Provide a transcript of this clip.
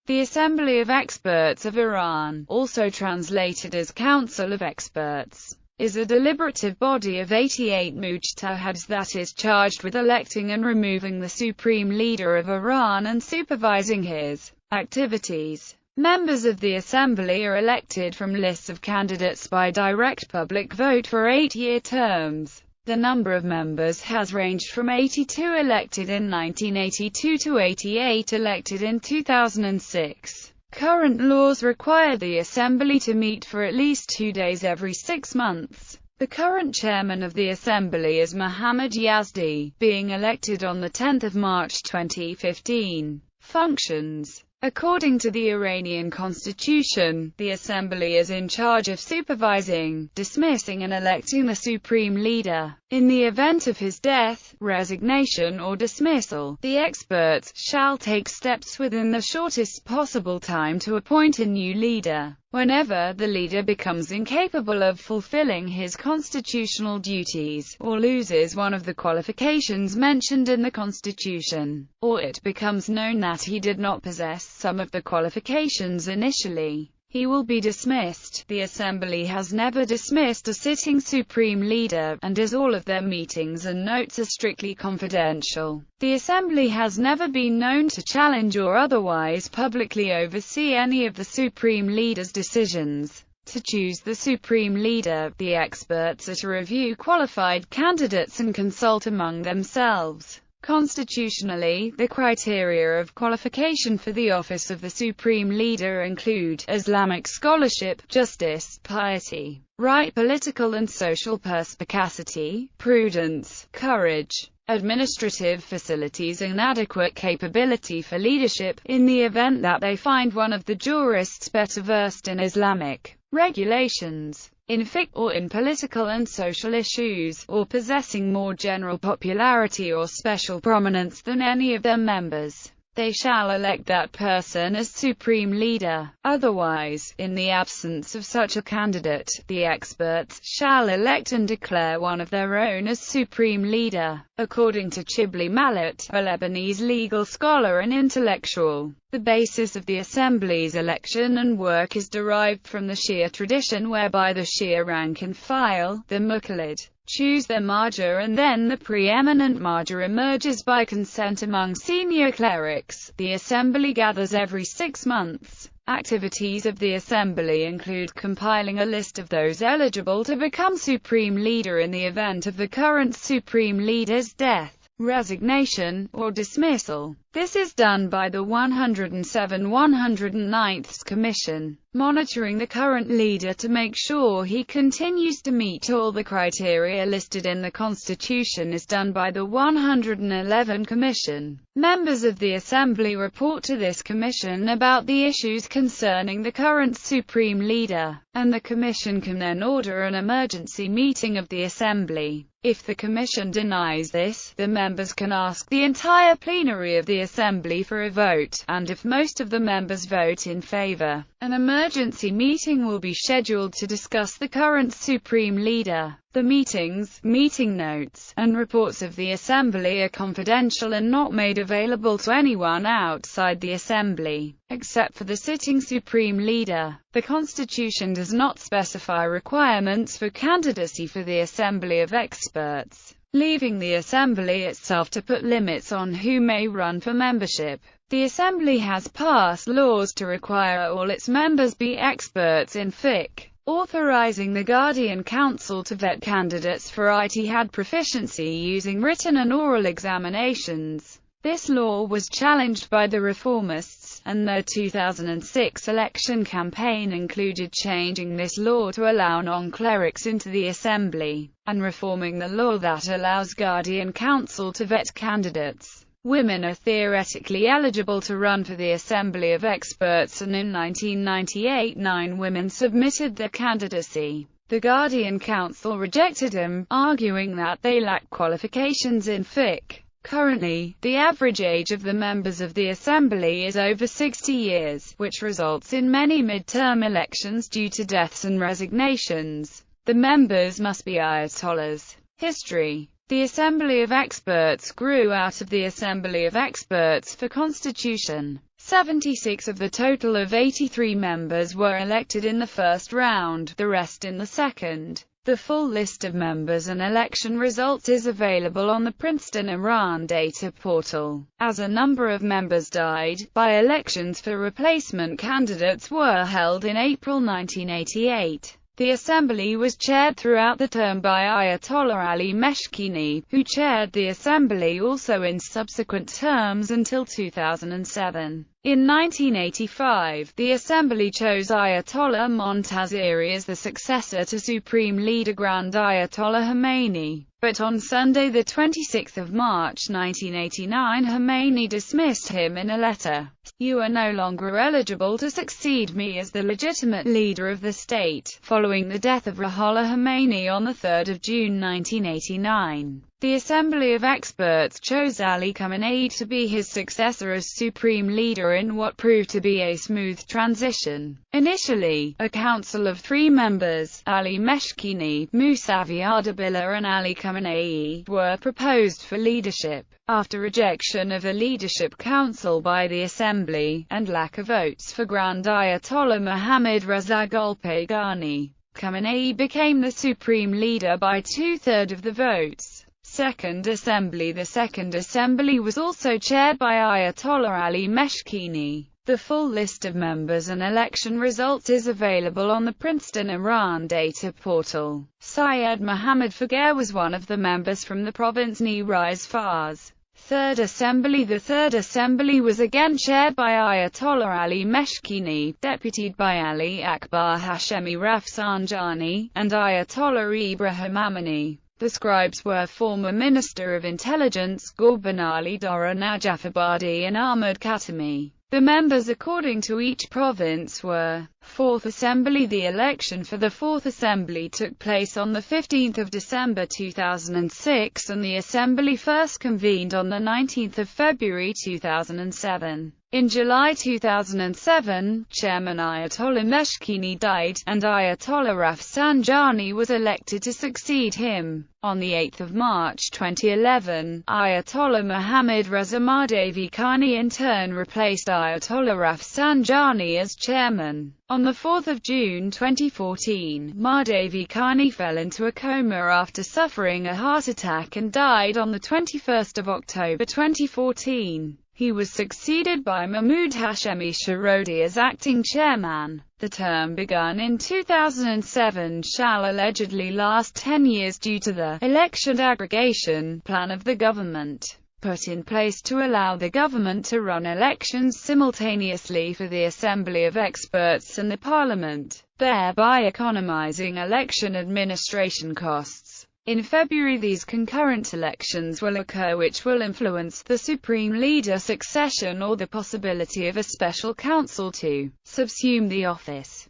The Assembly of Experts of Iran, also translated as Council of Experts, is a deliberative body of 88 mujtahids that is charged with electing and removing the supreme leader of Iran and supervising his activities. Members of the Assembly are elected from lists of candidates by direct public vote for 8-year terms. The number of members has ranged from 82 elected in 1982 to 88 elected in 2006. Current laws require the Assembly to meet for at least 2 days every 6 months. The current chairman of the Assembly is Mohammad Yazdi, being elected on 10 March 2015. Functions. According to the Iranian constitution, the Assembly is in charge of supervising, dismissing and electing the supreme leader. In the event of his death, resignation or dismissal, the experts shall take steps within the shortest possible time to appoint a new leader. Whenever the leader becomes incapable of fulfilling his constitutional duties, or loses one of the qualifications mentioned in the Constitution, or it becomes known that he did not possess some of the qualifications initially, he will be dismissed. The Assembly has never dismissed a sitting supreme leader, and as all of their meetings and notes are strictly confidential, the Assembly has never been known to challenge or otherwise publicly oversee any of the supreme leader's decisions. To choose the supreme leader, the experts are to review qualified candidates and consult among themselves. Constitutionally, the criteria of qualification for the office of the supreme leader include Islamic scholarship, justice, piety, right political and social perspicacity, prudence, courage, administrative facilities and adequate capability for leadership, in the event that they find one of the jurists better versed in Islamic regulations, in fiqh, or in political and social issues, or possessing more general popularity or special prominence than any of their members. They shall elect that person as supreme leader. Otherwise, in the absence of such a candidate, the experts shall elect and declare one of their own as supreme leader. According to Chibli Malat, a Lebanese legal scholar and intellectual, the basis of the Assembly's election and work is derived from the Shia tradition, whereby the Shia rank and file, the Muqallid, choose their marja and then the preeminent marja emerges by consent among senior clerics. The Assembly gathers every 6 months. Activities of the Assembly include compiling a list of those eligible to become supreme leader in the event of the current supreme leader's death, resignation, or dismissal. This is done by the 109th Commission, monitoring the current leader to make sure he continues to meet all the criteria listed in the Constitution is done by the 111 Commission. Members of the Assembly report to this Commission about the issues concerning the current supreme leader, and the Commission can then order an emergency meeting of the Assembly. If the Commission denies this, the members can ask the entire plenary of the Assembly for a vote, and if most of the members vote in favor, an emergency meeting will be scheduled to discuss the current supreme leader. The meetings, meeting notes, and reports of the Assembly are confidential and not made available to anyone outside the Assembly, except for the sitting supreme leader. The Constitution does not specify requirements for candidacy for the Assembly of Experts, leaving the Assembly itself to put limits on who may run for membership. The Assembly has passed laws to require all its members be experts in fiqh, authorizing the Guardian Council to vet candidates for ijtihad proficiency using written and oral examinations. This law was challenged by the reformists, and their 2006 election campaign included changing this law to allow non-clerics into the Assembly, and reforming the law that allows Guardian Council to vet candidates. Women are theoretically eligible to run for the Assembly of Experts, and in 1998 9 women submitted their candidacy. The Guardian Council rejected them, arguing that they lack qualifications in fiqh. Currently, the average age of the members of the Assembly is over 60 years, which results in many mid-term elections due to deaths and resignations. The members must be ayatollahs. History. The Assembly of Experts grew out of the Assembly of Experts for Constitution. 76 of the total of 83 members were elected in the first round, the rest in the second. The full list of members and election results is available on the Princeton Iran data portal. As a number of members died, by-elections for replacement candidates were held in April 1988. The assembly was chaired throughout the term by Ayatollah Ali Meshkini, who chaired the assembly also in subsequent terms until 2007. In 1985, the assembly chose Ayatollah Montazeri as the successor to Supreme Leader Grand Ayatollah Khomeini. But on Sunday, the 26th of March 1989, Khomeini dismissed him in a letter. "You are no longer eligible to succeed me as the legitimate leader of the state," following the death of Ruhollah Khomeini on 3 June 1989. The Assembly of Experts chose Ali Khamenei to be his successor as supreme leader in what proved to be a smooth transition. Initially, a council of 3 members, Ali Meshkini, Mousavi Ardabila and Ali Khamenei, were proposed for leadership. After rejection of the Leadership Council by the Assembly, and lack of votes for Grand Ayatollah Mohammad Reza Golpagani, Khamenei became the supreme leader by 2/3 of the votes. Second Assembly. The Second Assembly was also chaired by Ayatollah Ali Meshkini. The full list of members and election results is available on the Princeton Iran data portal. Syed Mohammad Fagher was one of the members from the province Niraz Fars. Third Assembly. The Third Assembly was again chaired by Ayatollah Ali Meshkini, deputied by Ali Akbar Hashemi Rafsanjani, and Ayatollah Ibrahim Amini. The scribes were former Minister of Intelligence Gurbanali Dora Najafabadi and Ahmad Khatami. The members according to each province were: Fourth Assembly. The election for the Fourth Assembly took place on 15 December 2006, and the Assembly first convened on 19 February 2007. In July 2007, Chairman Ayatollah Meshkini died, and Ayatollah Rafsanjani was elected to succeed him. On 8 March 2011, Ayatollah Mohammad Reza Mahdavi Khani in turn replaced Ayatollah Rafsanjani as chairman. On 4 June 2014, Mahdavi Khani fell into a coma after suffering a heart attack and died on 21 October 2014. He was succeeded by Mahmoud Hashemi Sharodi as acting chairman. The term begun in 2007 shall allegedly last 10 years due to the election aggregation plan of the government, put in place to allow the government to run elections simultaneously for the Assembly of Experts and the Parliament, thereby economizing election administration costs. In February, these concurrent elections will occur, which will influence the Supreme Leader succession or the possibility of a special council to subsume the office.